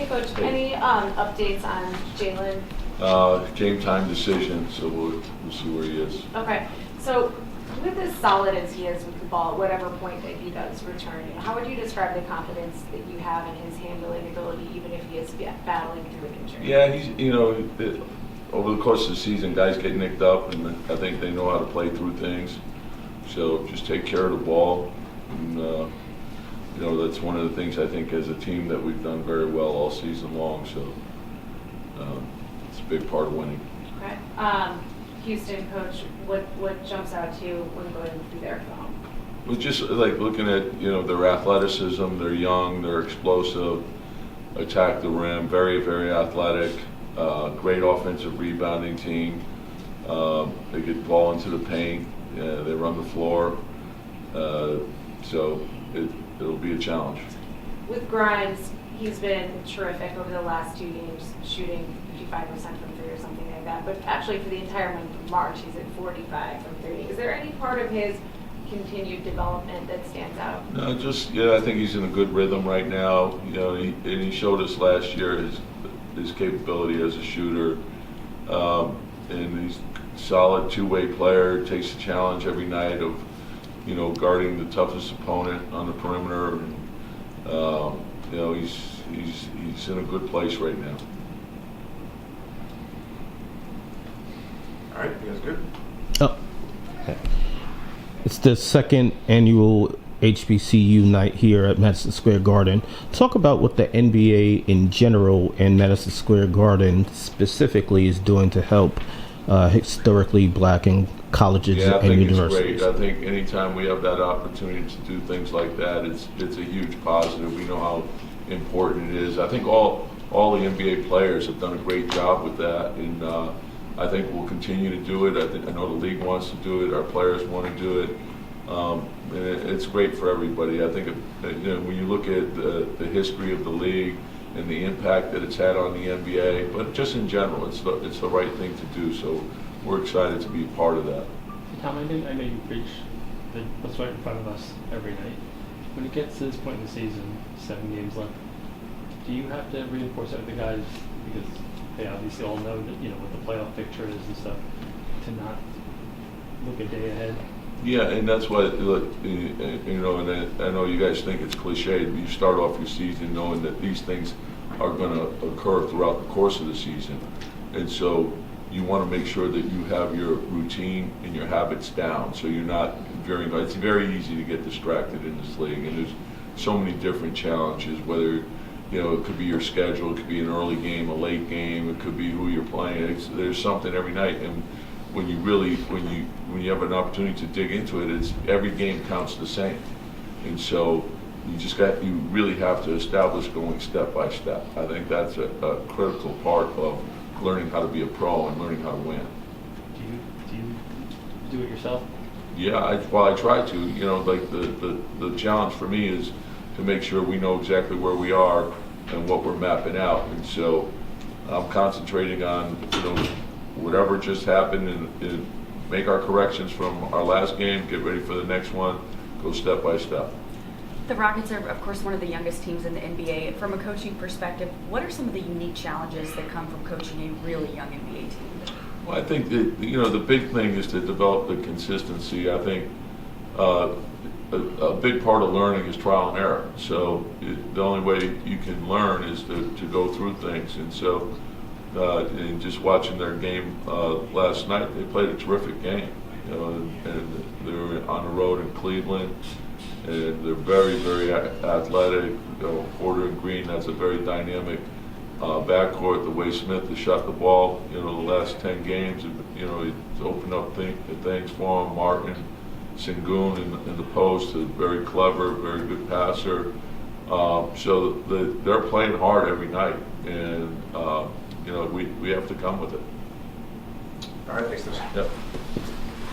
Hey, Coach. Any updates on Jalen? Game time decision, so we'll see where he is. Okay. So, with as solid as he is with the ball, at whatever point that he does return, how would you describe the confidence that you have in his handling ability, even if he is battling through an injury? Yeah, over the course of the season, guys get nicked up, and I think they know how to play through things. So just take care of the ball, and that's one of the things I think as a team that we've done very well all season long. So it's a big part of winning. Okay. Houston, Coach, what jumps out to you when going through their film? It was just like looking at their athleticism. They're young, they're explosive, attack the rim, very very athletic, great offensive rebounding team. They get the ball into the paint, they run the floor, so it'll be a challenge. With Grimes, he's been terrific over the last 2 games, shooting 55% from three or something like that. But actually, for the entire month of March, he's at 45 from 30. Is there any part of his continued development that stands out? No, I think he's in a good rhythm right now. He showed us last year his capability as a shooter, and he's a solid two-way player. Takes the challenge every night of guarding the toughest opponent on the perimeter. And, he's in a good place right now. All right, you guys good? Oh, okay. It's the second annual HBCU night here at Madison Square Garden. Talk about what the NBA in general and Madison Square Garden specifically is doing to help historically black colleges and universities. It's great. I think anytime we have that opportunity to do things like that, it's a huge positive. We know how important it is. I think all the NBA players have done a great job with that, and I think we'll continue to do it. I know the league wants to do it. Our players want to do it. And it's great for everybody. I think when you look at the history of the league and the impact that it's had on the NBA, but just in general, it's the right thing to do. So we're excited to be a part of that. Tom, I know you preach what's right in front of us every night. When it gets to this point in the season, 7 games left, do you have to reinforce that with the guys because they obviously all know that what the playoff picture is and stuff, to not look a day ahead? Yeah, and that's why, and I know you guys think it's cliche, but you start off your season knowing that these things are going to occur throughout the course of the season. And so you want to make sure that you have your routine and your habits down so you're not veering. It's very easy to get distracted in this league, and there's so many different challenges, whether it could be your schedule, it could be an early game, a late game, it could be who you're playing. There's something every night, and when you have an opportunity to dig into it, it's every game counts the same, and so you really have to establish going step by step. I think that's a critical part of learning how to be a pro and learning how to win. Do you do it yourself? Yeah, I try to. Like the challenge for me is to make sure we know exactly where we are and what we're mapping out, and so I'm concentrating on whatever just happened and make our corrections from our last game, get ready for the next one, go step by step. The Rockets are, of course, one of the youngest teams in the NBA. From a coaching perspective, what are some of the unique challenges that come from coaching a really young NBA team? Well, I think that the big thing is to develop the consistency. I think a big part of learning is trial and error. So the only way you can learn is to go through things. And so, and just watching their game last night, they played a terrific game. And they were on the road in Cleveland, and they're very, very athletic. Porter and Green, that's a very dynamic backcourt. The way Smith has shot the ball, the last 10 games, it's opened up things for him. Martin, Sengun in the post, very clever, very good passer. So they're playing hard every night, and we have to come with it. All right, thanks. Yep.